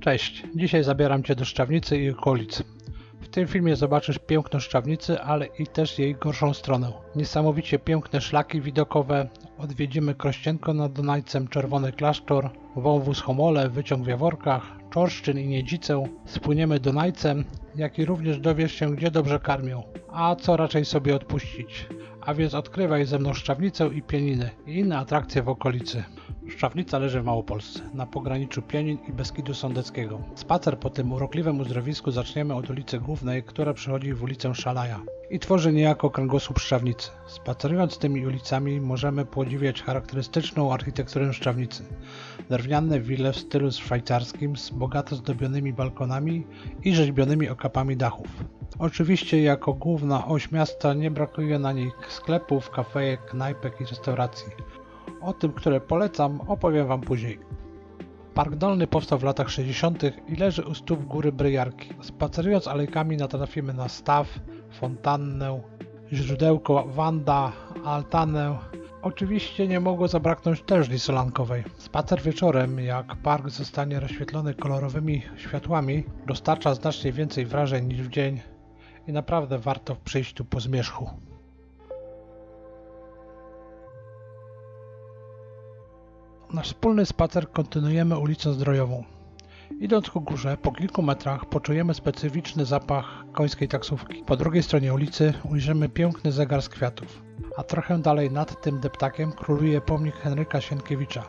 Cześć, dzisiaj zabieram Cię do Szczawnicy i okolic. W tym filmie zobaczysz piękno Szczawnicy, ale i też jej gorszą stronę. Niesamowicie piękne szlaki widokowe, odwiedzimy Krościenko nad Dunajcem, Czerwony Klasztor, wąwóz Homole, wyciąg w Jaworkach, Czorszczyn i Niedzicę, spłyniemy Dunajcem, jak i również dowiesz się, gdzie dobrze karmią, a co raczej sobie odpuścić. A więc odkrywaj ze mną Szczawnicę i Pieniny i inne atrakcje w okolicy. Szczawnica leży w Małopolsce, na pograniczu Pienin i Beskidu Sądeckiego. Spacer po tym urokliwym uzdrowisku zaczniemy od ulicy Głównej, która przechodzi w ulicę Szalaja i tworzy niejako kręgosłup Szczawnicy. Spacerując tymi ulicami możemy podziwiać charakterystyczną architekturę Szczawnicy. Drewniane wille w stylu szwajcarskim z bogato zdobionymi balkonami i rzeźbionymi okapami dachów. Oczywiście jako główna oś miasta nie brakuje na niej sklepów, kafejek, knajpek i restauracji. O tym, które polecam, opowiem Wam później. Park Dolny powstał w latach 60. i leży u stóp góry Bryjarki. Spacerując alejkami natrafimy na staw, fontannę, źródełko Wanda, altanę. Oczywiście nie mogło zabraknąć tężni solankowej. Spacer wieczorem, jak park zostanie rozświetlony kolorowymi światłami, dostarcza znacznie więcej wrażeń niż w dzień i naprawdę warto przyjść tu po zmierzchu. Nasz wspólny spacer kontynuujemy ulicą Zdrojową. Idąc ku górze, po kilku metrach poczujemy specyficzny zapach końskiej taksówki. Po drugiej stronie ulicy ujrzymy piękny zegar z kwiatów, a trochę dalej nad tym deptakiem króluje pomnik Henryka Sienkiewicza,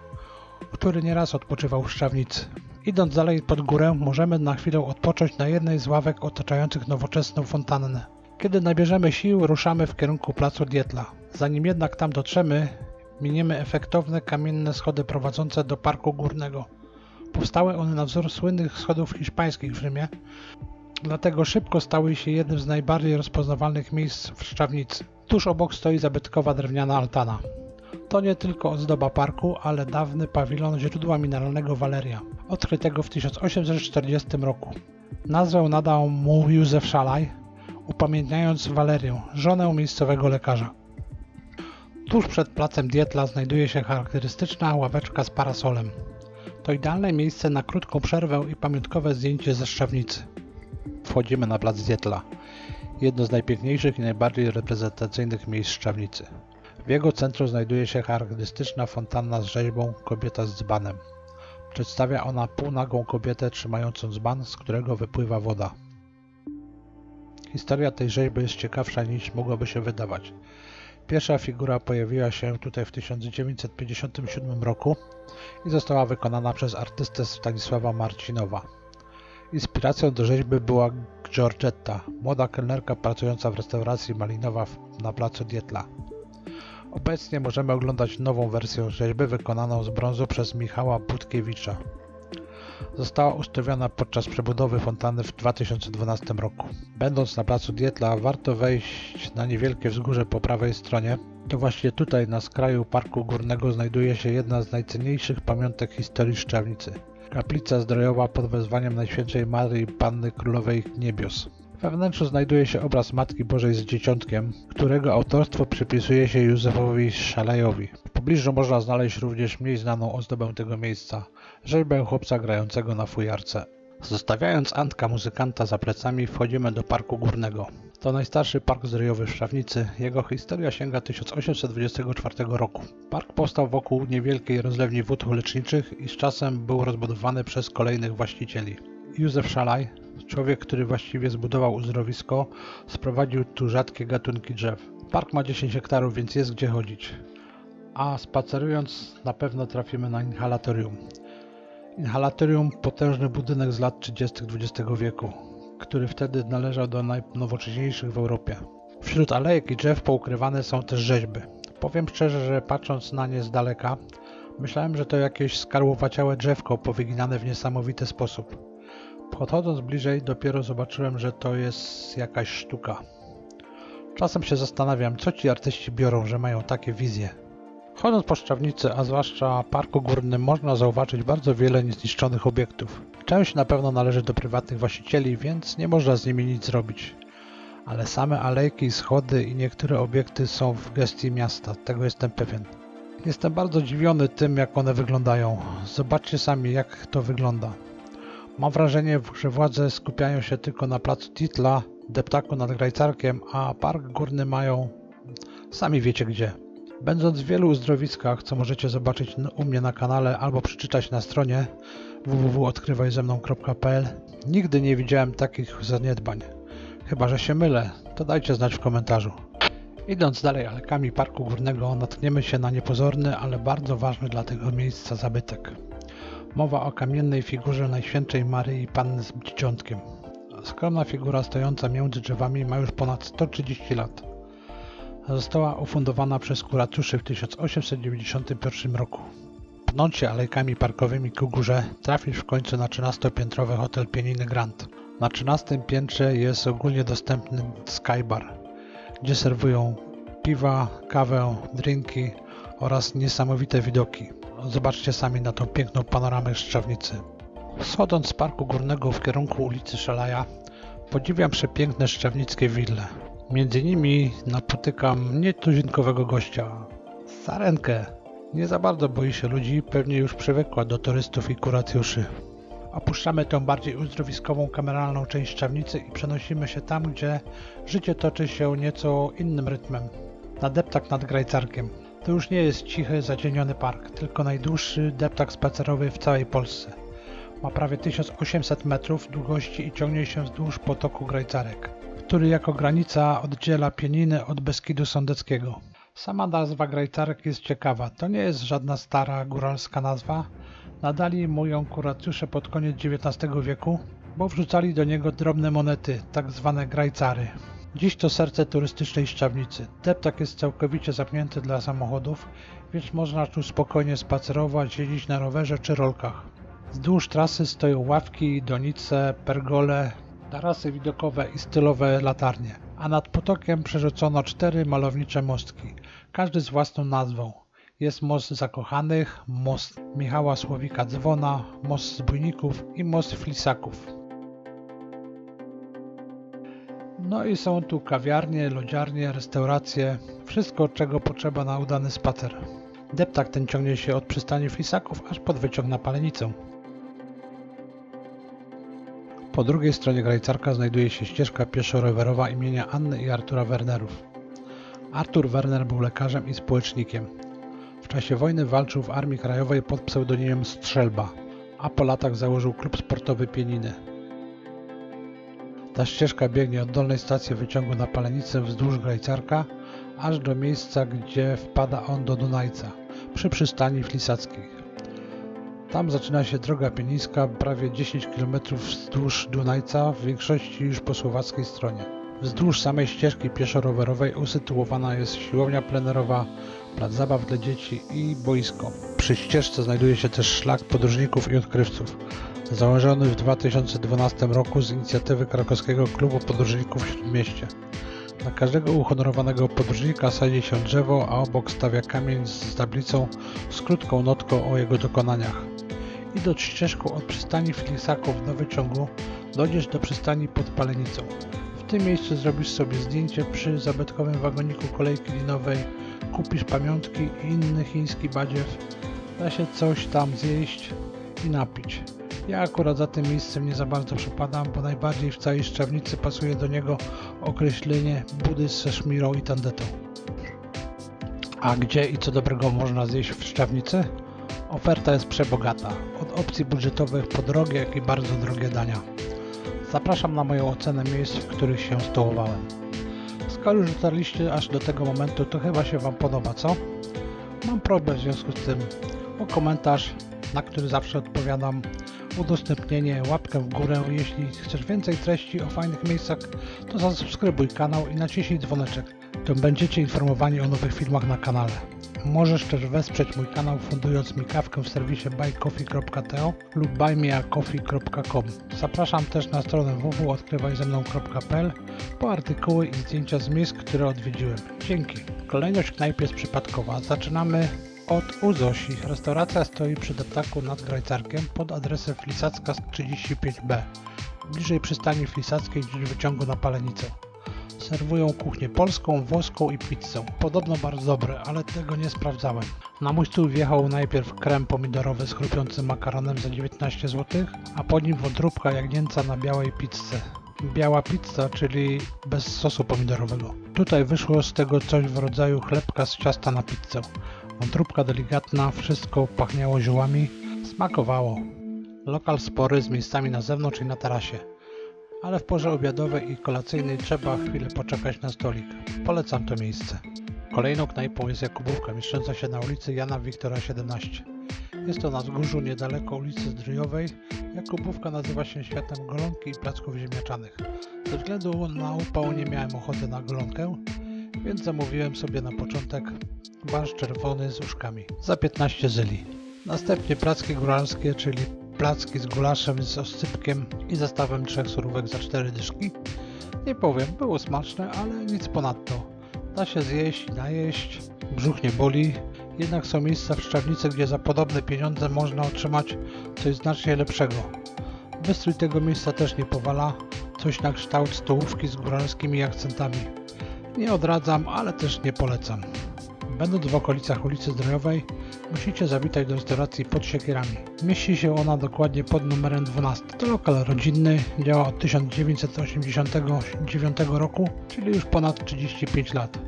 który nieraz odpoczywał w Szczawnicy. Idąc dalej pod górę, możemy na chwilę odpocząć na jednej z ławek otaczających nowoczesną fontannę. Kiedy nabierzemy sił, ruszamy w kierunku placu Dietla. Zanim jednak tam dotrzemy, miniemy efektowne kamienne schody prowadzące do Parku Górnego. Powstały one na wzór słynnych schodów hiszpańskich w Rzymie, dlatego szybko stały się jednym z najbardziej rozpoznawalnych miejsc w Szczawnicy. Tuż obok stoi zabytkowa drewniana altana. To nie tylko ozdoba parku, ale dawny pawilon źródła mineralnego Waleria, odkrytego w 1840 roku. Nazwę nadał mu Józef Szalaj, upamiętniając Walerię, żonę miejscowego lekarza. Tuż przed placem Dietla znajduje się charakterystyczna ławeczka z parasolem. To idealne miejsce na krótką przerwę i pamiątkowe zdjęcie ze Szczawnicy. Wchodzimy na plac Dietla, jedno z najpiękniejszych i najbardziej reprezentacyjnych miejsc Szczawnicy. W jego centrum znajduje się charakterystyczna fontanna z rzeźbą Kobieta z dzbanem. Przedstawia ona półnagą kobietę trzymającą dzban, z którego wypływa woda. Historia tej rzeźby jest ciekawsza niż mogłoby się wydawać. Pierwsza figura pojawiła się tutaj w 1957 roku i została wykonana przez artystę Stanisława Marcinowa. Inspiracją do rzeźby była Georgetta, młoda kelnerka pracująca w restauracji Malinowa na placu Dietla. Obecnie możemy oglądać nową wersję rzeźby wykonaną z brązu przez Michała Budkiewicza. Została ustawiona podczas przebudowy fontanny w 2012 roku. Będąc na placu Dietla, warto wejść na niewielkie wzgórze po prawej stronie. To właśnie tutaj, na skraju Parku Górnego, znajduje się jedna z najcenniejszych pamiątek historii Szczawnicy. Kaplica zdrojowa pod wezwaniem Najświętszej Maryi Panny Królowej Niebios. We wnętrzu znajduje się obraz Matki Bożej z Dzieciątkiem, którego autorstwo przypisuje się Józefowi Szalajowi. W pobliżu można znaleźć również mniej znaną ozdobę tego miejsca, rzeźbę chłopca grającego na fujarce. Zostawiając Antka muzykanta za plecami, wchodzimy do Parku Górnego. To najstarszy park zdrojowy w Szczawnicy, jego historia sięga 1824 roku. Park powstał wokół niewielkiej rozlewni wód leczniczych i z czasem był rozbudowany przez kolejnych właścicieli. Józef Szalaj, człowiek, który właściwie zbudował uzdrowisko, sprowadził tu rzadkie gatunki drzew. Park ma 10 hektarów, więc jest gdzie chodzić. A spacerując na pewno trafimy na inhalatorium. Inhalatorium, potężny budynek z lat 30. XX wieku, który wtedy należał do najnowocześniejszych w Europie. Wśród alejek i drzew poukrywane są też rzeźby. Powiem szczerze, że patrząc na nie z daleka, myślałem, że to jakieś skarłowaciałe drzewko powyginane w niesamowity sposób. Podchodząc bliżej, dopiero zobaczyłem, że to jest jakaś sztuka. Czasem się zastanawiam, co ci artyści biorą, że mają takie wizje. Chodząc po Szczawnicy, a zwłaszcza Parku Górnym, można zauważyć bardzo wiele niezniszczonych obiektów. Część na pewno należy do prywatnych właścicieli, więc nie można z nimi nic zrobić. Ale same alejki, schody i niektóre obiekty są w gestii miasta, tego jestem pewien. Jestem bardzo zdziwiony tym, jak one wyglądają. Zobaczcie sami, jak to wygląda. Mam wrażenie, że władze skupiają się tylko na placu Titla, deptaku nad Grajcarkiem, a park górny mają sami wiecie gdzie. Będąc w wielu uzdrowiskach, co możecie zobaczyć u mnie na kanale albo przeczytać na stronie www.odkrywajzemną.pl, nigdy nie widziałem takich zaniedbań. Chyba że się mylę, to dajcie znać w komentarzu. Idąc dalej alejkami parku górnego, natkniemy się na niepozorny, ale bardzo ważny dla tego miejsca zabytek. Mowa o kamiennej figurze Najświętszej Maryi Panny z Dzieciątkiem. Skromna figura stojąca między drzewami ma już ponad 130 lat. Została ufundowana przez kuratuszy w 1891 roku. Pnąc się alejkami parkowymi ku górze, trafisz w końcu na 13-piętrowy hotel Pieniny Grand. Na 13 piętrze jest ogólnie dostępny Skybar, gdzie serwują piwa, kawę, drinki oraz niesamowite widoki. Zobaczcie sami na tą piękną panoramę Szczawnicy. Schodząc z parku górnego w kierunku ulicy Szalaja, podziwiam przepiękne szczawnickie wille. Między nimi napotykam nietuzinkowego gościa. Sarenkę. Nie za bardzo boi się ludzi, pewnie już przywykła do turystów i kuracjuszy. Opuszczamy tę bardziej uzdrowiskową, kameralną część Szczawnicy i przenosimy się tam, gdzie życie toczy się nieco innym rytmem. Na deptak nad Grajcarkiem. To już nie jest cichy, zacieniony park, tylko najdłuższy deptak spacerowy w całej Polsce. Ma prawie 1800 metrów długości i ciągnie się wzdłuż potoku Grajcarek, który jako granica oddziela Pieniny od Beskidu Sądeckiego. Sama nazwa Grajcarek jest ciekawa. To nie jest żadna stara góralska nazwa. Nadali mu ją kuracjusze pod koniec XIX wieku, bo wrzucali do niego drobne monety, tak zwane grajcary. Dziś to serce turystycznej Szczawnicy. Deptak jest całkowicie zamknięty dla samochodów, więc można tu spokojnie spacerować, jeździć na rowerze czy rolkach. Wzdłuż trasy stoją ławki, donice, pergole, tarasy widokowe i stylowe latarnie, a nad potokiem przerzucono 4 malownicze mostki, każdy z własną nazwą. Jest most Zakochanych, most Michała Słowika-Dzwona, most Zbójników i most Flisaków. No i są tu kawiarnie, lodziarnie, restauracje, wszystko czego potrzeba na udany spacer. Deptak ten ciągnie się od przystani Flisaków aż pod wyciąg na Palenicę. Po drugiej stronie Grajcarka znajduje się ścieżka pieszo-rowerowa imienia Anny i Artura Wernerów. Artur Werner był lekarzem i społecznikiem. W czasie wojny walczył w Armii Krajowej pod pseudonimem Strzelba, a po latach założył klub sportowy Pieniny. Ta ścieżka biegnie od dolnej stacji wyciągu na Palenicę wzdłuż Grajcarka, aż do miejsca, gdzie wpada on do Dunajca, przy przystani Flisackiej. Tam zaczyna się droga pienińska, prawie 10 km wzdłuż Dunajca, w większości już po słowackiej stronie. Wzdłuż samej ścieżki pieszo-rowerowej usytuowana jest siłownia plenerowa, plac zabaw dla dzieci i boisko. Przy ścieżce znajduje się też szlak podróżników i odkrywców, założony w 2012 roku z inicjatywy krakowskiego klubu podróżników w Śródmieście. Dla każdego uhonorowanego podróżnika sadzi się drzewo, a obok stawia kamień z tablicą z krótką notką o jego dokonaniach. Idąc ścieżką od przystani Flisaków do wyciągu, dojdziesz do przystani pod Palenicą. W tym miejscu zrobisz sobie zdjęcie przy zabytkowym wagoniku kolejki linowej, kupisz pamiątki i inny chiński badziew, da się coś tam zjeść i napić. Ja akurat za tym miejscem nie za bardzo przepadam, bo najbardziej w całej Szczawnicy pasuje do niego określenie budy ze szmirą i tandetą. A gdzie i co dobrego można zjeść w Szczawnicy? Oferta jest przebogata, od opcji budżetowych po drogie, jak i bardzo drogie dania. Zapraszam na moją ocenę miejsc, w których się stołowałem. Skoro już dotarliście aż do tego momentu, to chyba się Wam podoba, co? Mam prośbę w związku z tym o komentarz, na który zawsze odpowiadam, udostępnienie, łapkę w górę. Jeśli chcesz więcej treści o fajnych miejscach, to zasubskrybuj kanał i naciśnij dzwoneczek, to będziecie informowani o nowych filmach na kanale. Możesz też wesprzeć mój kanał fundując mi kawkę w serwisie buycoffee.to lub buymeacoffee.com. Zapraszam też na stronę www.odkrywajzemną.pl po artykuły i zdjęcia z miejsc, które odwiedziłem. Dzięki. Kolejność knajp jest przypadkowa. Zaczynamy od u Zosi. Restauracja stoi przy deptaku nad Grajcarkiem pod adresem Flisacka 35B, bliżej przystani Flisackiej gdzieś wyciągu na Palenicę. Serwują kuchnię polską, włoską i pizzę. Podobno bardzo dobre, ale tego nie sprawdzałem. Na mój stół wjechał najpierw krem pomidorowy z chrupiącym makaronem za 19 zł, a po nim wątróbka jagnięca na białej pizzy. Biała pizza, czyli bez sosu pomidorowego. Tutaj wyszło z tego coś w rodzaju chlebka z ciasta na pizzę. Wątróbka delikatna, wszystko pachniało ziołami, smakowało. Lokal spory z miejscami na zewnątrz i na tarasie. Ale w porze obiadowej i kolacyjnej trzeba chwilę poczekać na stolik. Polecam to miejsce. Kolejną knajpą jest Jakubówka, mieszcząca się na ulicy Jana Wiktora 17. Jest to na wzgórzu niedaleko ulicy Zdrójowej. Jakubówka nazywa się światem golonki i placków ziemniaczanych. Ze względu na upał nie miałem ochoty na golonkę, więc zamówiłem sobie na początek barszcz czerwony z uszkami za 15 zyli. Następnie placki góralskie, czyli placki z gulaszem, z oscypkiem i zestawem 3 surówek za 4 dyszki. Nie powiem, było smaczne, ale nic ponadto. Da się zjeść i najeść, brzuch nie boli, jednak są miejsca w Szczawnicy, gdzie za podobne pieniądze można otrzymać coś znacznie lepszego. Wystrój tego miejsca też nie powala, coś na kształt stołówki z góralskimi akcentami. Nie odradzam, ale też nie polecam. Będąc w okolicach ulicy Zdrojowej, musicie zawitać do restauracji Pod Siekierami. Mieści się ona dokładnie pod numerem 12. To lokal rodzinny, działa od 1989 roku, czyli już ponad 35 lat.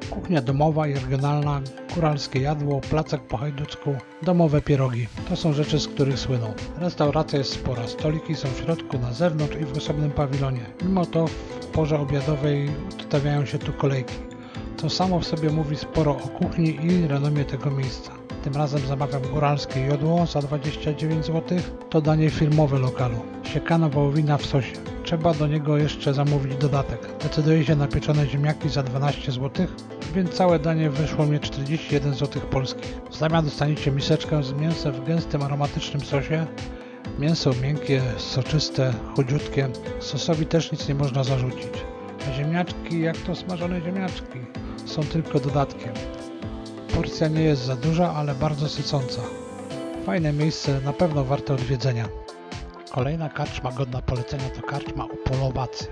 Kuchnia domowa i regionalna, góralskie jadło, placek po hajducku, domowe pierogi. To są rzeczy, z których słyną. Restauracja jest spora, stoliki są w środku, na zewnątrz i w osobnym pawilonie. Mimo to w porze obiadowej ustawiają się tu kolejki. To samo w sobie mówi sporo o kuchni i renomie tego miejsca. Tym razem zamawiam góralskie jodło za 29 zł. To danie firmowe lokalu. Siekana wołowina w sosie. Trzeba do niego jeszcze zamówić dodatek. Decyduję się na pieczone ziemniaki za 12 zł, więc całe danie wyszło mnie 41 zł polskich. W zamian dostaniecie miseczkę z mięsem w gęstym, aromatycznym sosie. Mięso miękkie, soczyste, chudziutkie. Sosowi też nic nie można zarzucić. A ziemniaczki, jak to smażone ziemniaczki, są tylko dodatkiem. Porcja nie jest za duża, ale bardzo sycąca. Fajne miejsce, na pewno warte odwiedzenia. Kolejna karczma godna polecenia to karczma u Polowacy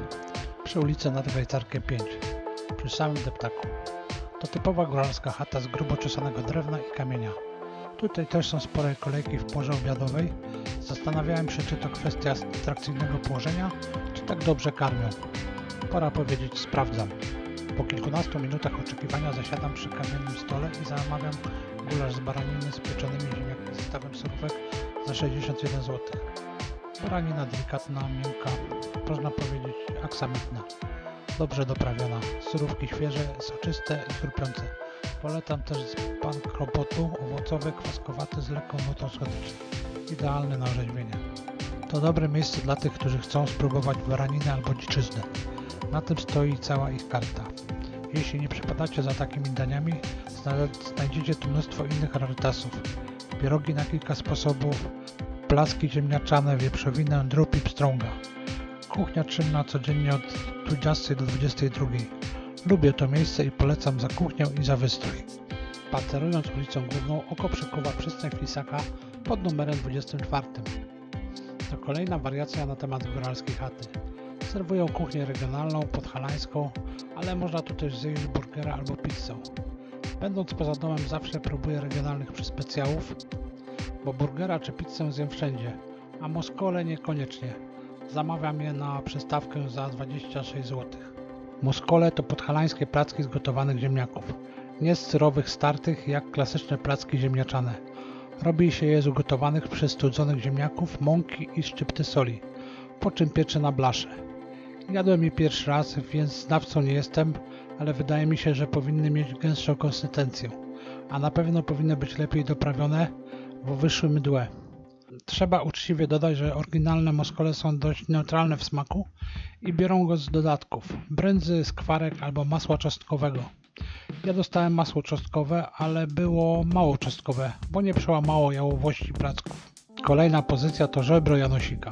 przy ulicy Nadgrajcarkę 5, przy samym deptaku. To typowa góralska chata z grubo czesanego drewna i kamienia. Tutaj też są spore kolejki w porze obiadowej. Zastanawiałem się, czy to kwestia atrakcyjnego położenia, czy tak dobrze karmią. Pora powiedzieć, sprawdzam. Po kilkunastu minutach oczekiwania zasiadam przy kamiennym stole i zamawiam gulasz z baraniny z pieczonymi ziemniakami z zestawem surówek za 61 zł. Baranina delikatna, miękka, można powiedzieć aksamitna, dobrze doprawiona, surówki świeże, soczyste i chrupiące. Polecam też pan krobotu, owocowy, kwaskowaty z lekką nutą słodyczą. Idealny na orzeźwienie. To dobre miejsce dla tych, którzy chcą spróbować baraniny albo dziczyznę. Na tym stoi cała ich karta. Jeśli nie przypadacie za takimi daniami, znajdziecie tu mnóstwo innych rarytasów. Pierogi na kilka sposobów, placki ziemniaczane, wieprzowinę, drób i pstrąga. Kuchnia czynna codziennie od 20 do 22. Lubię to miejsce i polecam za kuchnią i za wystrój. Spacerując ulicą Główną, oko przykuwa przystań Flisaka pod numerem 24. To kolejna wariacja na temat góralskiej chaty. Serwują kuchnię regionalną, podhalańską, ale można tu też zjeść burgera albo pizzę. Będąc poza domem zawsze próbuję regionalnych specjałów, bo burgera czy pizzę zjem wszędzie, a moskole niekoniecznie. Zamawiam je na przystawkę za 26 zł. Moskole to podhalańskie placki z gotowanych ziemniaków. Nie z syrowych startych jak klasyczne placki ziemniaczane. Robi się je z ugotowanych przystudzonych ziemniaków, mąki i szczypty soli, po czym piecze na blasze. Jadłem je pierwszy raz, więc znawcą nie jestem, ale wydaje mi się, że powinny mieć gęstszą konsystencję, a na pewno powinny być lepiej doprawione, bo wyszły mdłe. Trzeba uczciwie dodać, że oryginalne moskole są dość neutralne w smaku i biorą go z dodatków, brędzy, skwarek albo masła czosnkowego. Ja dostałem masło czosnkowe, ale było mało czosnkowe, bo nie przełamało jałowości placków. Kolejna pozycja to żebro Janosika.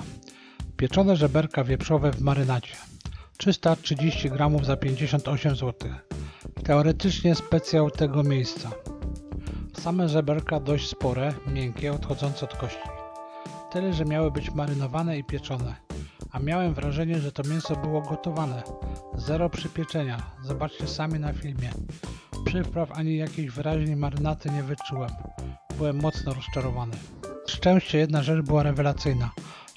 Pieczone żeberka wieprzowe w marynacie. 330 g za 58 zł. Teoretycznie specjał tego miejsca. Same żeberka dość spore, miękkie, odchodzące od kości. Tyle, że miały być marynowane i pieczone. A miałem wrażenie, że to mięso było gotowane. Zero przypieczenia, zobaczcie sami na filmie. Przypraw ani jakiejś wyraźnej marynaty nie wyczułem. Byłem mocno rozczarowany. Szczęście jedna rzecz była rewelacyjna.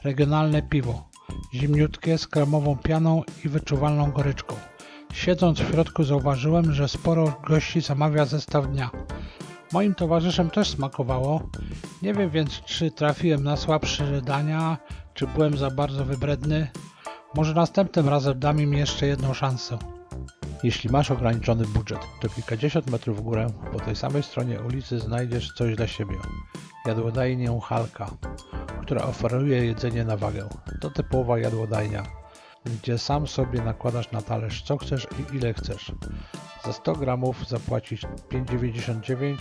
Regionalne piwo. Zimniutkie, z kremową pianą i wyczuwalną goryczką. Siedząc w środku zauważyłem, że sporo gości zamawia zestaw dnia. Moim towarzyszom też smakowało. Nie wiem więc, czy trafiłem na słabsze dania, czy byłem za bardzo wybredny. Może następnym razem dam im jeszcze jedną szansę. Jeśli masz ograniczony budżet, to kilkadziesiąt metrów w górę po tej samej stronie ulicy znajdziesz coś dla siebie. Jadłodajnię Halka, która oferuje jedzenie na wagę. To typowa jadłodajnia, gdzie sam sobie nakładasz na talerz co chcesz i ile chcesz. Za 100 gramów zapłacisz 5,99,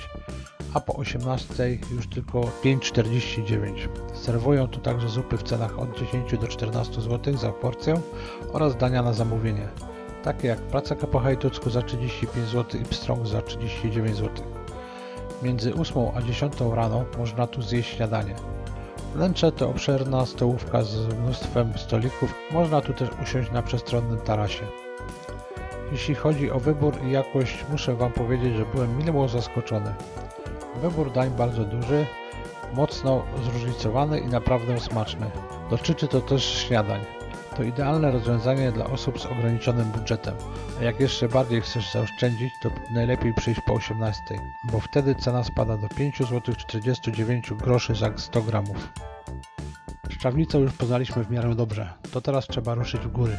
a po 18 już tylko 5,49. Serwują tu także zupy w cenach od 10 do 14 zł za porcję oraz dania na zamówienie, takie jak placeka po hajtucku za 35 zł i pstrąg za 39 zł. Między 8 a 10 rano można tu zjeść śniadanie. Wnętrze to obszerna stołówka z mnóstwem stolików, można tu też usiąść na przestronnym tarasie. Jeśli chodzi o wybór i jakość, muszę Wam powiedzieć, że byłem mile zaskoczony. Wybór dań bardzo duży, mocno zróżnicowany i naprawdę smaczny. Dotyczy to też śniadań. To idealne rozwiązanie dla osób z ograniczonym budżetem, a jak jeszcze bardziej chcesz zaoszczędzić, to najlepiej przyjść po 18, bo wtedy cena spada do 5,49 zł za 100 gramów. Szczawnicę już poznaliśmy w miarę dobrze, to teraz trzeba ruszyć w góry.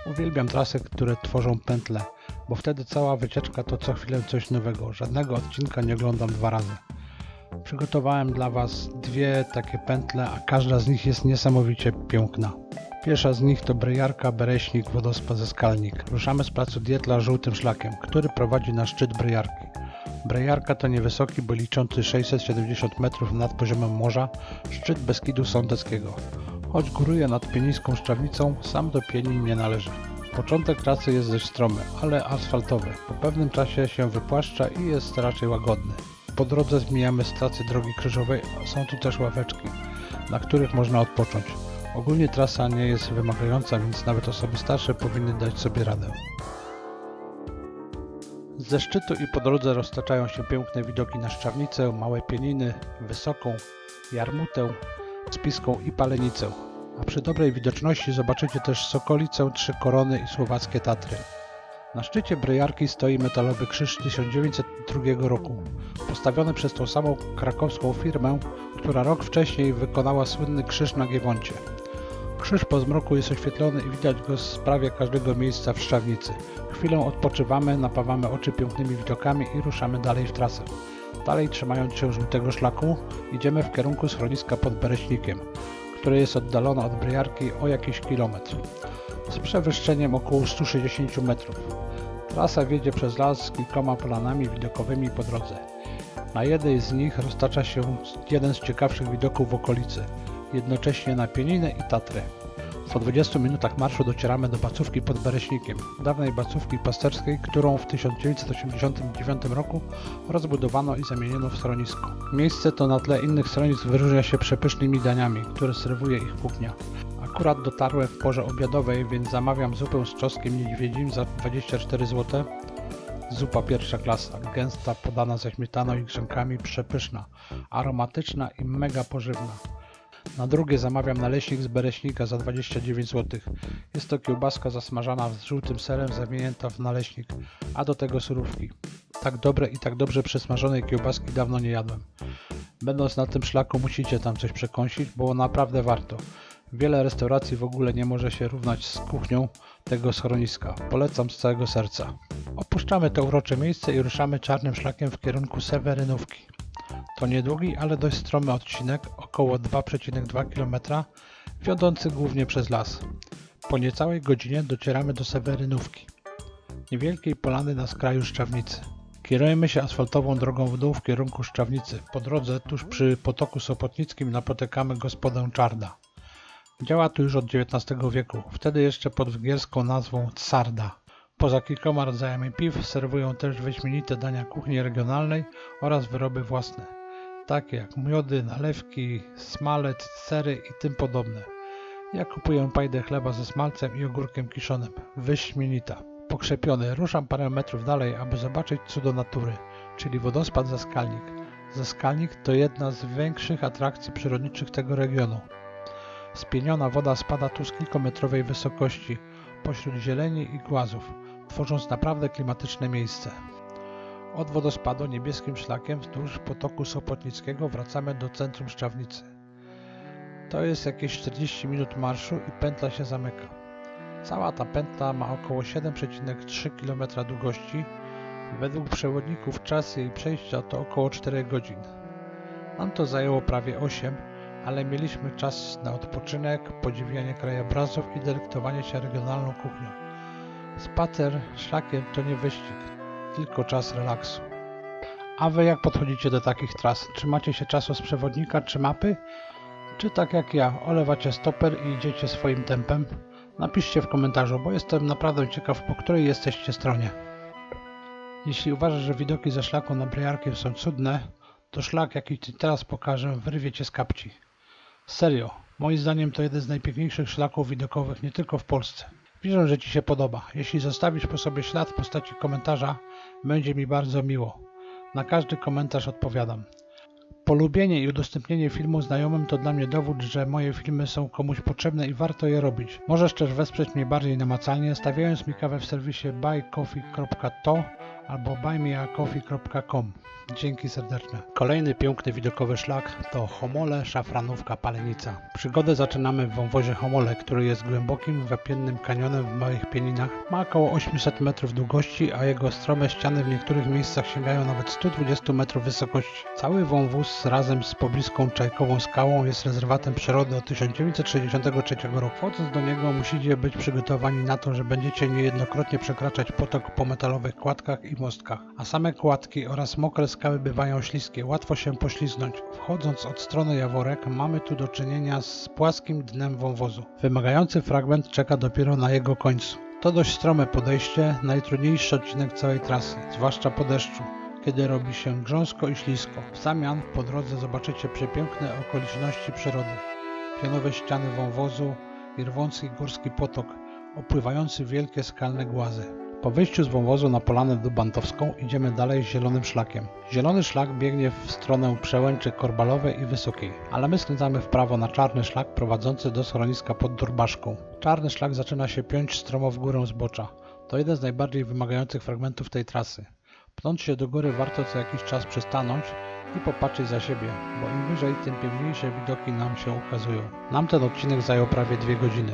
Uwielbiam trasy, które tworzą pętle, bo wtedy cała wycieczka to co chwilę coś nowego, żadnego odcinka nie oglądam 2 razy. Przygotowałem dla Was 2 takie pętle, a każda z nich jest niesamowicie piękna. Pierwsza z nich to Bryjarka, Bereśnik, wodospad ze Skalnik. Ruszamy z placu Dietla żółtym szlakiem, który prowadzi na szczyt Bryjarki. Bryjarka to niewysoki, bo liczący 670 metrów nad poziomem morza, szczyt Beskidu Sądeckiego. Choć góruje nad Pienińską Szczawnicą, sam do Pieni nie należy. Początek trasy jest dość stromy, ale asfaltowy. Po pewnym czasie się wypłaszcza i jest raczej łagodny. Po drodze zmieniamy stację drogi krzyżowej, a są tu też ławeczki, na których można odpocząć. Ogólnie trasa nie jest wymagająca, więc nawet osoby starsze powinny dać sobie radę. Ze szczytu i po drodze roztaczają się piękne widoki na Szczawnicę, Małe Pieniny, Wysoką, Jarmutę, Spiską i Palenicę. A przy dobrej widoczności zobaczycie też Sokolicę, Trzy Korony i Słowackie Tatry. Na szczycie Bryjarki stoi metalowy krzyż 1902 roku, postawiony przez tą samą krakowską firmę, która rok wcześniej wykonała słynny krzyż na Giewoncie. Krzyż po zmroku jest oświetlony i widać go z prawie każdego miejsca w Szczawnicy. Chwilę odpoczywamy, napawamy oczy pięknymi widokami i ruszamy dalej w trasę. Dalej, trzymając się żółtego szlaku, idziemy w kierunku schroniska pod Bereśnikiem, które jest oddalone od Bryjarki o jakiś kilometr, z przewyższeniem około 160 metrów. Trasa wiedzie przez las z kilkoma polanami widokowymi po drodze. Na jednej z nich roztacza się jeden z ciekawszych widoków w okolicy, jednocześnie na Pieninę i Tatry. Po 20 minutach marszu docieramy do Bacówki pod Bereśnikiem, dawnej Bacówki pasterskiej, którą w 1989 roku rozbudowano i zamieniono w schronisko. Miejsce to na tle innych schronisk wyróżnia się przepysznymi daniami, które serwuje ich kuchnia. Akurat dotarłem w porze obiadowej, więc zamawiam zupę z czosnkiem niedźwiedzim za 24 zł. Zupa pierwsza klasa, gęsta, podana ze śmietaną i grzynkami, przepyszna, aromatyczna i mega pożywna. Na drugie zamawiam naleśnik z Bereśnika za 29 zł. Jest to kiełbaska zasmażana z żółtym serem zawinięta w naleśnik, a do tego surówki. Tak dobre i tak dobrze przesmażonej kiełbaski dawno nie jadłem. Będąc na tym szlaku musicie tam coś przekąsić, bo naprawdę warto. Wiele restauracji w ogóle nie może się równać z kuchnią tego schroniska. Polecam z całego serca. Opuszczamy to urocze miejsce i ruszamy czarnym szlakiem w kierunku Sewerynówki. To niedługi, ale dość stromy odcinek, około 2,2 km, wiodący głównie przez las. Po niecałej godzinie docieramy do Sewerynówki, niewielkiej polany na skraju Szczawnicy. Kierujemy się asfaltową drogą w dół w kierunku Szczawnicy. Po drodze, tuż przy Potoku Sopotnickim, napotykamy gospodę Czarda. Działa tu już od XIX wieku, wtedy jeszcze pod węgierską nazwą Tsarda. Poza kilkoma rodzajami piw serwują też wyśmienite dania kuchni regionalnej oraz wyroby własne, takie jak miody, nalewki, smalec, sery i tym podobne. Ja kupuję pajdę chleba ze smalcem i ogórkiem kiszonym. Wyśmienita. Pokrzepiony, ruszam parę metrów dalej, aby zobaczyć cudo natury, czyli wodospad Zaskalnik. Zaskalnik to jedna z większych atrakcji przyrodniczych tego regionu. Spieniona woda spada tu z kilkumetrowej wysokości, pośród zieleni i głazów, tworząc naprawdę klimatyczne miejsce. Od wodospadu niebieskim szlakiem wzdłuż potoku Sopotnickiego wracamy do centrum Szczawnicy. To jest jakieś 40 minut marszu i pętla się zamyka. Cała ta pętla ma około 7,3 km długości. Według przewodników czas jej przejścia to około 4 godzin. Nam to zajęło prawie 8, ale mieliśmy czas na odpoczynek, podziwianie krajobrazów i delektowanie się regionalną kuchnią. Spacer szlakiem to nie wyścig, tylko czas relaksu. A wy jak podchodzicie do takich tras? Trzymacie się czasu z przewodnika czy mapy? Czy tak jak ja, olewacie stoper i idziecie swoim tempem? Napiszcie w komentarzu, bo jestem naprawdę ciekaw, po której jesteście stronie. Jeśli uważasz, że widoki ze szlaku na Brejarkiem są cudne, to szlak, jaki Ci teraz pokażę, wyrwie Cię z kapci. Serio, moim zdaniem to jeden z najpiękniejszych szlaków widokowych nie tylko w Polsce. Wierzę, że Ci się podoba. Jeśli zostawisz po sobie ślad w postaci komentarza, będzie mi bardzo miło. Na każdy komentarz odpowiadam. Polubienie i udostępnienie filmu znajomym to dla mnie dowód, że moje filmy są komuś potrzebne i warto je robić. Możesz też wesprzeć mnie bardziej namacalnie, stawiając mi kawę w serwisie buycoffee.to albo buymeacoffee.com. Dzięki serdeczne. Kolejny piękny widokowy szlak to Homole, Szafranówka, Palenica. Przygodę zaczynamy w wąwozie Homole, który jest głębokim, wapiennym kanionem w Małych Pieninach. Ma około 800 metrów długości, a jego strome ściany w niektórych miejscach sięgają nawet 120 metrów wysokości. Cały wąwóz razem z pobliską Czajkową Skałą jest rezerwatem przyrody od 1963 roku. Wchodząc do niego musicie być przygotowani na to, że będziecie niejednokrotnie przekraczać potok po metalowych kładkach i mostkach, a same kładki oraz mokre skały bywają śliskie, łatwo się poślizgnąć. Wchodząc od strony Jaworek mamy tu do czynienia z płaskim dnem wąwozu. Wymagający fragment czeka dopiero na jego końcu. To dość strome podejście, najtrudniejszy odcinek całej trasy, zwłaszcza po deszczu, kiedy robi się grząsko i ślisko. W zamian po drodze zobaczycie przepiękne okoliczności przyrody. Pionowe ściany wąwozu i rwący górski potok, opływający wielkie skalne głazy. Po wyjściu z wąwozu na Polanę Dubantowską idziemy dalej zielonym szlakiem. Zielony szlak biegnie w stronę Przełęczy Korbalowej i Wysokiej, ale my skręcamy w prawo na czarny szlak prowadzący do schroniska pod Durbaszką. Czarny szlak zaczyna się piąć stromo w górę zbocza. To jeden z najbardziej wymagających fragmentów tej trasy. Pnąc się do góry warto co jakiś czas przystanąć i popatrzeć za siebie, bo im wyżej, tym piękniejsze widoki nam się ukazują. Nam ten odcinek zajął prawie 2 godziny.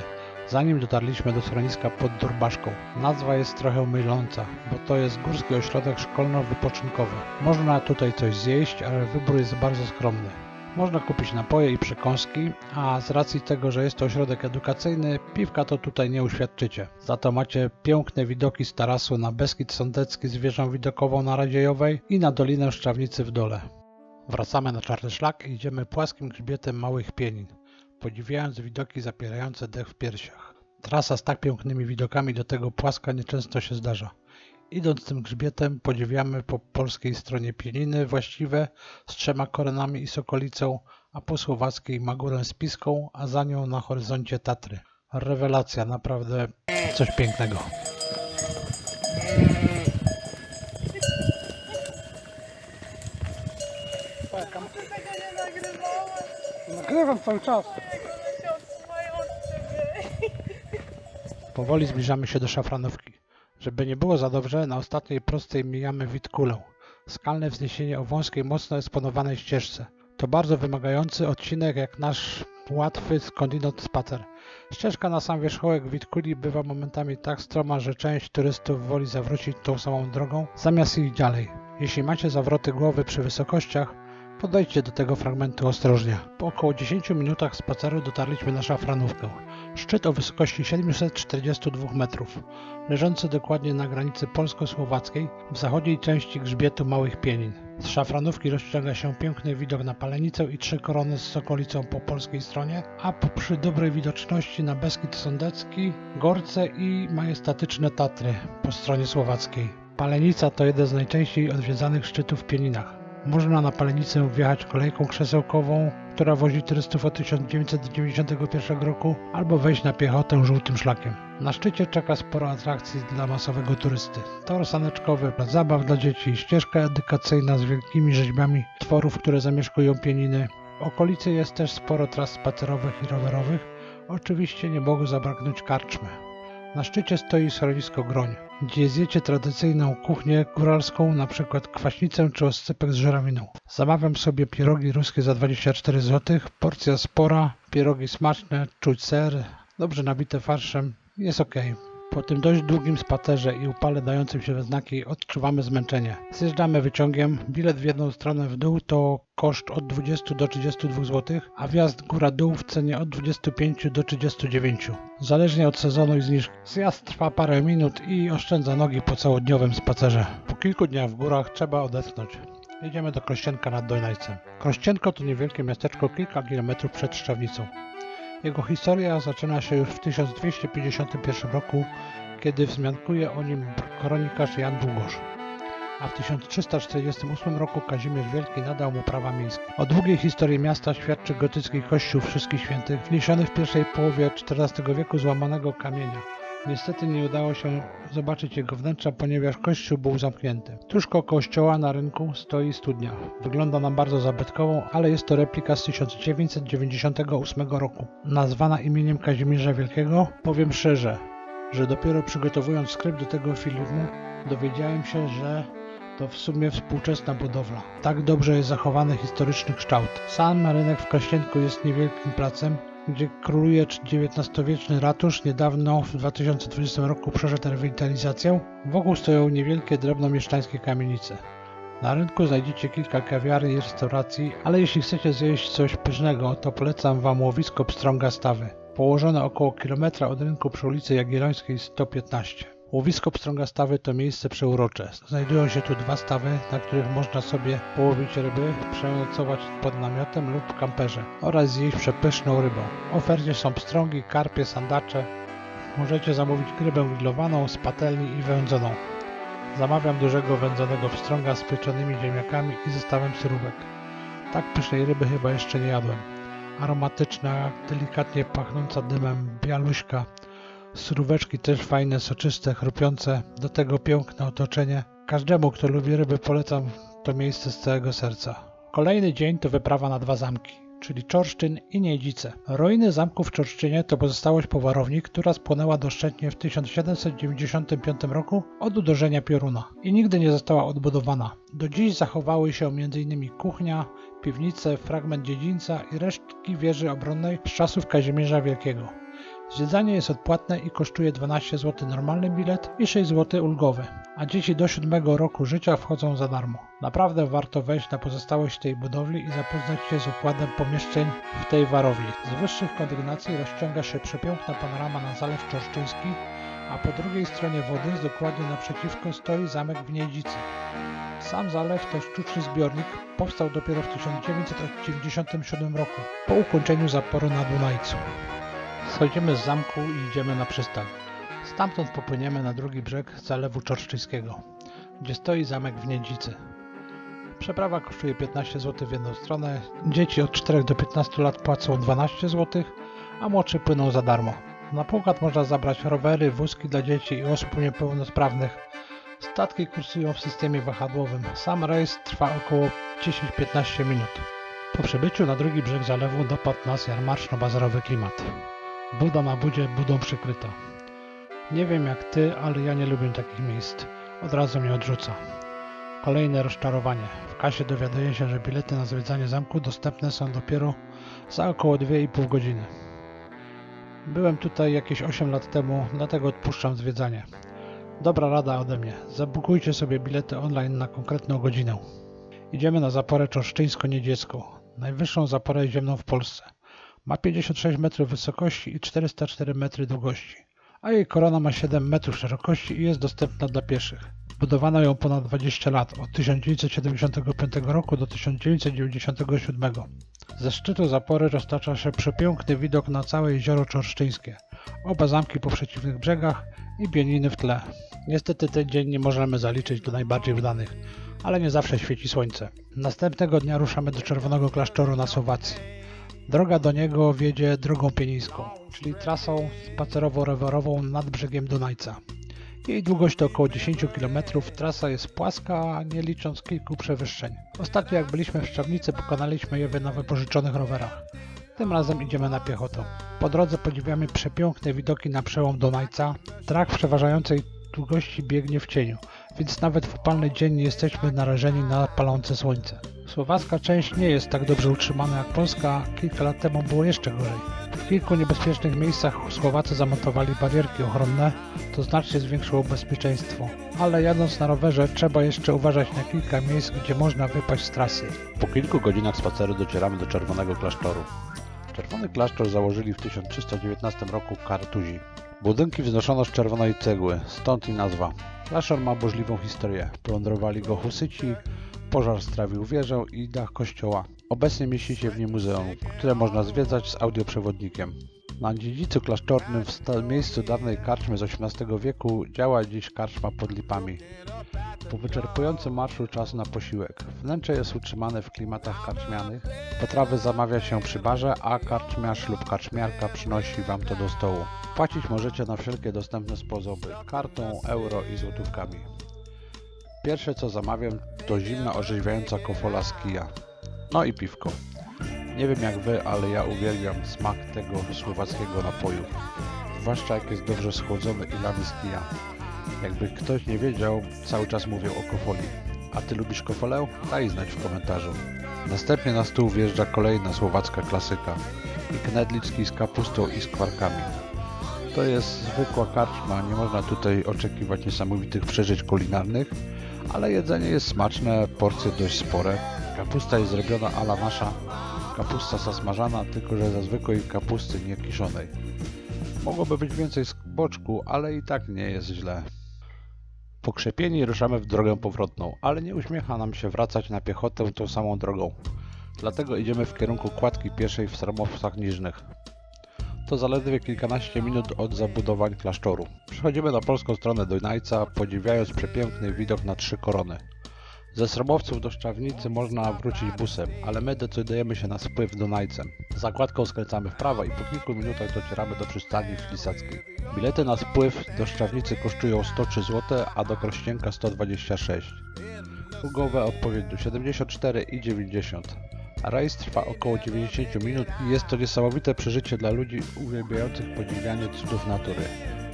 Zanim dotarliśmy do schroniska pod Durbaszką. Nazwa jest trochę myląca, bo to jest górski ośrodek szkolno-wypoczynkowy. Można tutaj coś zjeść, ale wybór jest bardzo skromny. Można kupić napoje i przekąski, a z racji tego, że jest to ośrodek edukacyjny, piwka to tutaj nie uświadczycie. Za to macie piękne widoki z tarasu na Beskid Sądecki z wieżą widokową na Radziejowej i na Dolinę Szczawnicy w dole. Wracamy na czarny szlak i idziemy płaskim grzbietem Małych Pienin, podziwiając widoki zapierające dech w piersiach. Trasa z tak pięknymi widokami do tego płaska nieczęsto się zdarza. Idąc tym grzbietem podziwiamy po polskiej stronie Pieniny właściwe z 3 koronami i sokolicą, a po słowackiej Magurę z Piską, a za nią na horyzoncie Tatry. Rewelacja, naprawdę coś pięknego. Nagrywam cały czas. Powoli zbliżamy się do Szafranówki. Żeby nie było za dobrze, na ostatniej prostej mijamy Witkulę. Skalne wzniesienie o wąskiej, mocno eksponowanej ścieżce. To bardzo wymagający odcinek jak nasz łatwy skądinąd spacer. Ścieżka na sam wierzchołek Witkuli bywa momentami tak stroma, że część turystów woli zawrócić tą samą drogą, zamiast iść dalej. Jeśli macie zawroty głowy przy wysokościach, podejdźcie do tego fragmentu ostrożnie. Po około 10 minutach spaceru dotarliśmy na Szafranówkę. Szczyt o wysokości 742 metrów, leżący dokładnie na granicy polsko-słowackiej w zachodniej części grzbietu Małych Pienin. Z Szafranówki rozciąga się piękny widok na Palenicę i 3 korony z sokolicą po polskiej stronie, a przy dobrej widoczności na Beskid Sądecki, Gorce i majestatyczne Tatry po stronie słowackiej. Palenica to jeden z najczęściej odwiedzanych szczytów w Pieninach. Można na Palenicę wjechać kolejką krzesełkową, która wozi turystów od 1991 roku, albo wejść na piechotę żółtym szlakiem. Na szczycie czeka sporo atrakcji dla masowego turysty. Tor saneczkowy, plac zabaw dla dzieci, ścieżka edukacyjna z wielkimi rzeźbami tworów, które zamieszkują pieniny. W okolicy jest też sporo tras spacerowych i rowerowych. Oczywiście nie mogło zabraknąć karczmy. Na szczycie stoi schronisko Groń, gdzie zjecie tradycyjną kuchnię góralską, np. kwaśnicę czy oscypek z żurawiną. Zamawiam sobie pierogi ruskie za 24 zł, porcja spora, pierogi smaczne, czuć ser, dobrze nabite farszem, jest ok. Po tym dość długim spacerze i upale dającym się we znaki odczuwamy zmęczenie. Zjeżdżamy wyciągiem, bilet w jedną stronę w dół to koszt od 20 do 32 zł, a wjazd góra-dół w cenie od 25 do 39. Zależnie od sezonu i zniżki. Zjazd trwa parę minut i oszczędza nogi po całodniowym spacerze. Po kilku dniach w górach trzeba odetchnąć. Jedziemy do Krościenka nad Dojnajcem. Krościenko to niewielkie miasteczko kilka kilometrów przed Szczawnicą. Jego historia zaczyna się już w 1251 roku, kiedy wzmiankuje o nim kronikarz Jan Długosz, a w 1348 roku Kazimierz Wielki nadał mu prawa miejskie. O długiej historii miasta świadczy gotycki kościół Wszystkich Świętych, wniesiony w pierwszej połowie XIV wieku z łamanego kamienia. Niestety nie udało się zobaczyć jego wnętrza, ponieważ kościół był zamknięty. Tuż koło kościoła na rynku stoi studnia. Wygląda na bardzo zabytkową, ale jest to replika z 1998 roku. Nazwana imieniem Kazimierza Wielkiego, powiem szczerze, że dopiero przygotowując skrypt do tego filmu, dowiedziałem się, że to w sumie współczesna budowla. Tak dobrze jest zachowany historyczny kształt. Sam rynek w Krościenku jest niewielkim placem, gdzie króluje XIX-wieczny ratusz, niedawno w 2020 roku przeszedł rewitalizację. Wokół stoją niewielkie drobnomieszczańskie kamienice. Na rynku znajdziecie kilka kawiarni i restauracji, ale jeśli chcecie zjeść coś pysznego, to polecam Wam łowisko Pstrąga Stawy, położone około kilometra od rynku przy ulicy Jagiellońskiej 115. Łowisko Pstrąga Stawy to miejsce przeurocze. Znajdują się tu dwa stawy, na których można sobie połowić ryby, przenocować pod namiotem lub kamperze oraz zjeść przepyszną rybą. W ofercie są pstrągi, karpie, sandacze. Możecie zamówić rybę grillowaną z patelni i wędzoną. Zamawiam dużego wędzonego pstrąga z pieczonymi ziemniakami i zestawem surówek. Tak pysznej ryby chyba jeszcze nie jadłem. Aromatyczna, delikatnie pachnąca dymem bialuśka. Suróweczki też fajne, soczyste, chrupiące, do tego piękne otoczenie. Każdemu, kto lubi ryby, polecam to miejsce z całego serca. Kolejny dzień to wyprawa na dwa zamki, czyli Czorsztyn i Niedzice. Ruiny zamku w Czorsztynie to pozostałość po warowni, która spłonęła doszczętnie w 1795 roku od uderzenia pioruna i nigdy nie została odbudowana. Do dziś zachowały się m.in. kuchnia, piwnice, fragment dziedzińca i resztki wieży obronnej z czasów Kazimierza Wielkiego. Zwiedzanie jest odpłatne i kosztuje 12 zł normalny bilet i 6 zł ulgowy, a dzieci do 7 roku życia wchodzą za darmo. Naprawdę warto wejść na pozostałość tej budowli i zapoznać się z układem pomieszczeń w tej warowni. Z wyższych kondygnacji rozciąga się przepiękna panorama na Zalew Czorsztyński, a po drugiej stronie wody, dokładnie naprzeciwko, stoi zamek w Niedzicy. Sam zalew to sztuczny zbiornik, powstał dopiero w 1997 roku, po ukończeniu zaporu na Dunajcu. Schodzimy z zamku i idziemy na przystaw. Stamtąd popłyniemy na drugi brzeg Zalewu Czorsztyńskiego, gdzie stoi zamek w Niedzicy. Przeprawa kosztuje 15 zł w jedną stronę, dzieci od 4 do 15 lat płacą 12 zł, a młodszy płyną za darmo. Na pokład można zabrać rowery, wózki dla dzieci i osób niepełnosprawnych. Statki kursują w systemie wahadłowym. Sam rejs trwa około 10-15 minut. Po przybyciu na drugi brzeg zalewu dopadł nas jarmarczno-bazarowy klimat. Buda na budzie, budą przykryta. Nie wiem jak ty, ale ja nie lubię takich miejsc. Od razu mnie odrzuca. Kolejne rozczarowanie. W kasie dowiaduję się, że bilety na zwiedzanie zamku dostępne są dopiero za około 2,5 godziny. Byłem tutaj jakieś 8 lat temu, dlatego odpuszczam zwiedzanie. Dobra rada ode mnie. Zabukujcie sobie bilety online na konkretną godzinę. Idziemy na zaporę czorsztyńsko-niedziecką, najwyższą zaporę ziemną w Polsce. Ma 56 metrów wysokości i 404 metry długości, a jej korona ma 7 metrów szerokości i jest dostępna dla pieszych. Budowano ją ponad 20 lat, od 1975 roku do 1997. Ze szczytu zapory roztacza się przepiękny widok na całe jezioro czorsztyńskie, oba zamki po przeciwnych brzegach i pieniny w tle. Niestety ten dzień nie możemy zaliczyć do najbardziej udanych, ale nie zawsze świeci słońce. Następnego dnia ruszamy do Czerwonego Klasztoru na Słowacji. Droga do niego wiedzie drogą pienińską, czyli trasą spacerowo-rowerową nad brzegiem Dunajca. Jej długość to około 10 km, trasa jest płaska, nie licząc kilku przewyższeń. Ostatnio jak byliśmy w Szczawnicy, pokonaliśmy je na wypożyczonych rowerach. Tym razem idziemy na piechotę. Po drodze podziwiamy przepiękne widoki na przełom Dunajca. Trak w przeważającej długości biegnie w cieniu, więc nawet w upalny dzień nie jesteśmy narażeni na palące słońce. Słowacka część nie jest tak dobrze utrzymana jak polska, kilka lat temu było jeszcze gorzej. W kilku niebezpiecznych miejscach Słowacy zamontowali barierki ochronne, to znacznie zwiększyło bezpieczeństwo. Ale jadąc na rowerze trzeba jeszcze uważać na kilka miejsc, gdzie można wypaść z trasy. Po kilku godzinach spaceru docieramy do Czerwonego Klasztoru. Czerwony klasztor założyli w 1319 roku Kartuzi. Budynki wznoszono z czerwonej cegły, stąd i nazwa. Klasztor ma burzliwą historię. Plądrowali go husyci, pożar strawił wieżę i dach kościoła. Obecnie mieści się w nim muzeum, które można zwiedzać z audioprzewodnikiem. Na dziedzicu klasztornym w miejscu dawnej karczmy z XVIII wieku działa dziś karczma pod Lipami. Po wyczerpującym marszu czas na posiłek. Wnętrze jest utrzymane w klimatach karczmianych. Potrawy zamawia się przy barze, a karczmiarz lub karczmiarka przynosi Wam to do stołu. Płacić możecie na wszelkie dostępne sposoby, kartą, euro i złotówkami. Pierwsze co zamawiam to zimna orzeźwiająca kofola z kija. No i piwko. Nie wiem jak Wy, ale ja uwielbiam smak tego słowackiego napoju. Zwłaszcza jak jest dobrze schłodzony i lany z kija. Jakby ktoś nie wiedział, cały czas mówię o kofoli. A Ty lubisz kofolę? Daj znać w komentarzu. Następnie na stół wjeżdża kolejna słowacka klasyka. I knedlicki z kapustą i skwarkami. To jest zwykła karczma, nie można tutaj oczekiwać niesamowitych przeżyć kulinarnych, ale jedzenie jest smaczne, porcje dość spore. Kapusta jest zrobiona a la nasza kapusta zasmażana, tylko że ze zwykłej kapusty nie kiszonej. Mogłoby być więcej z boczku, ale i tak nie jest źle. Pokrzepieni ruszamy w drogę powrotną, ale nie uśmiecha nam się wracać na piechotę tą samą drogą. Dlatego idziemy w kierunku kładki pieszej w Sromowcach Niżnych. To zaledwie kilkanaście minut od zabudowań klasztoru. Przechodzimy na polską stronę Dunajca, podziwiając przepiękny widok na Trzy Korony. Ze Sromowców do Szczawnicy można wrócić busem, ale my decydujemy się na spływ Dunajcem. Zakładką skręcamy w prawo i po kilku minutach docieramy do przystani Flisackiej. Bilety na spływ do Szczawnicy kosztują 103 zł, a do Krościenka 126. Ulgowe odpowiednio 74 i 90. Rejs trwa około 90 minut i jest to niesamowite przeżycie dla ludzi uwielbiających podziwianie cudów natury,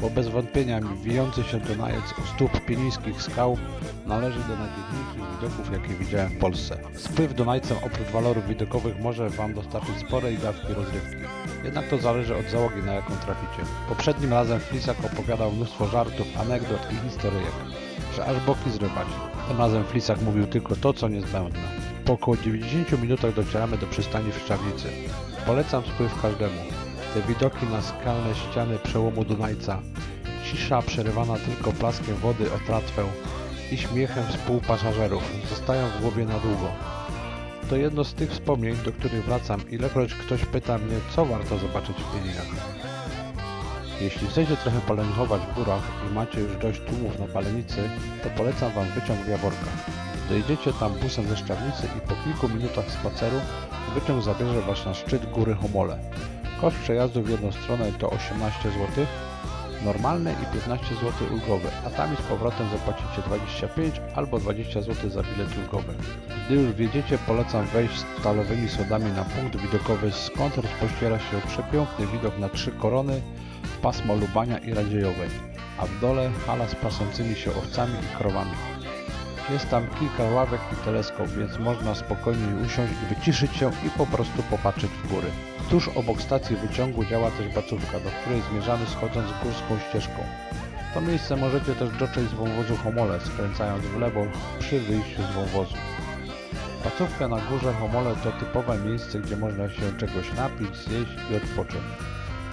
bo bez wątpienia wijący się Dunajec u stóp pienińskich skał należy do najpiękniejszych widoków, jakie widziałem w Polsce. Spływ Dunajcem oprócz walorów widokowych może Wam dostarczyć sporej dawki rozrywki. Jednak to zależy od załogi, na jaką traficie. Poprzednim razem Flisak opowiadał mnóstwo żartów, anegdot i historyjek, że aż boki zrywać. Tym razem Flisak mówił tylko to, co niezbędne. Po około 90 minutach docieramy do przystani w Szczawnicy. Polecam spływ każdemu. Te widoki na skalne ściany przełomu Dunajca, cisza przerywana tylko plaskiem wody o tratwę i śmiechem współpasażerów zostają w głowie na długo. To jedno z tych wspomnień, do których wracam, ilekroć ktoś pyta mnie, co warto zobaczyć w Pieninach. Jeśli chcecie trochę polenichować w górach i macie już dość tłumów na palenicy, to polecam Wam wyciąg w Jaworkach. Dojedziecie tam busem ze Szczawnicy i po kilku minutach spaceru wyciąg zabierze Was na szczyt góry Homole. Koszt przejazdu w jedną stronę to 18 zł, normalny i 15 zł ulgowy, a tam i z powrotem zapłacicie 25 albo 20 zł za bilet ulgowy. Gdy już wjedziecie, polecam wejść stalowymi schodami na punkt widokowy, skąd rozpościera się przepiękny widok na Trzy Korony, pasmo Lubania i Radziejowej, a w dole hala z pasącymi się owcami i krowami. Jest tam kilka ławek i teleskop, więc można spokojnie usiąść i wyciszyć się i po prostu popatrzeć w góry. Tuż obok stacji wyciągu działa też bacówka, do której zmierzamy schodząc górską ścieżką. To miejsce możecie też dotrzeć z wąwozu Homole, skręcając w lewo przy wyjściu z wąwozu. Bacówka na górze Homole to typowe miejsce, gdzie można się czegoś napić, zjeść i odpocząć.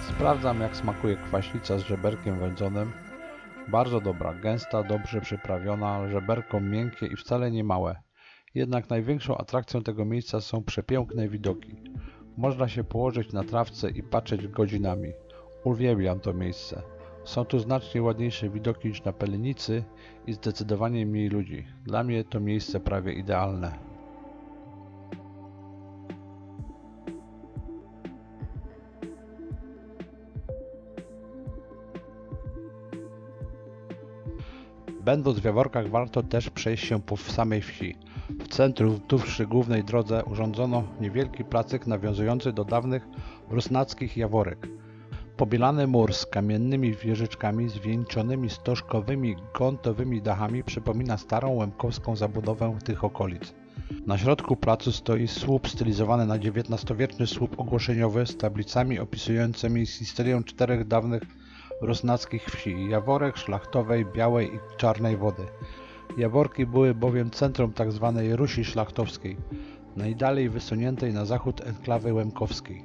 Sprawdzam, jak smakuje kwaśnica z żeberkiem wędzonym. Bardzo dobra, gęsta, dobrze przyprawiona, żeberko miękkie i wcale nie małe. Jednak największą atrakcją tego miejsca są przepiękne widoki. Można się położyć na trawce i patrzeć godzinami. Uwielbiam to miejsce. Są tu znacznie ładniejsze widoki niż na Pelenicy i zdecydowanie mniej ludzi. Dla mnie to miejsce prawie idealne. Będąc w Jaworkach warto też przejść się po samej wsi. W centrum, tuż przy głównej drodze urządzono niewielki placyk nawiązujący do dawnych rusnackich Jaworek. Pobielany mur z kamiennymi wieżyczkami zwieńczonymi stożkowymi, gontowymi dachami przypomina starą łemkowską zabudowę tych okolic. Na środku placu stoi słup stylizowany na XIX-wieczny słup ogłoszeniowy z tablicami opisującymi historię 4 dawnych rusnackich wsi: Jaworek, Szlachtowej, Białej i Czarnej Wody. Jaworki były bowiem centrum tzw. Rusi Szlachtowskiej, najdalej wysuniętej na zachód enklawy łemkowskiej.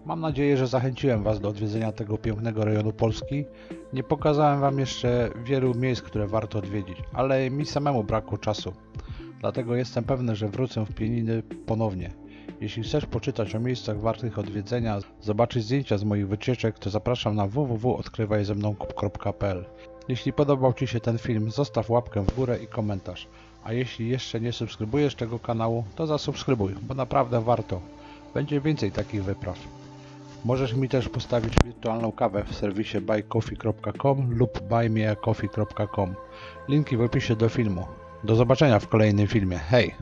Mam nadzieję, że zachęciłem Was do odwiedzenia tego pięknego rejonu Polski. Nie pokazałem Wam jeszcze wielu miejsc, które warto odwiedzić, ale mi samemu brakło czasu. Dlatego jestem pewny, że wrócę w Pieniny ponownie. Jeśli chcesz poczytać o miejscach wartych odwiedzenia, zobaczyć zdjęcia z moich wycieczek, to zapraszam na www.odkrywajzemną.pl. Jeśli podobał Ci się ten film, zostaw łapkę w górę i komentarz. A jeśli jeszcze nie subskrybujesz tego kanału, to zasubskrybuj, bo naprawdę warto. Będzie więcej takich wypraw. Możesz mi też postawić wirtualną kawę w serwisie buycoffee.com lub buymeacoffee.com. Linki w opisie do filmu. Do zobaczenia w kolejnym filmie. Hej!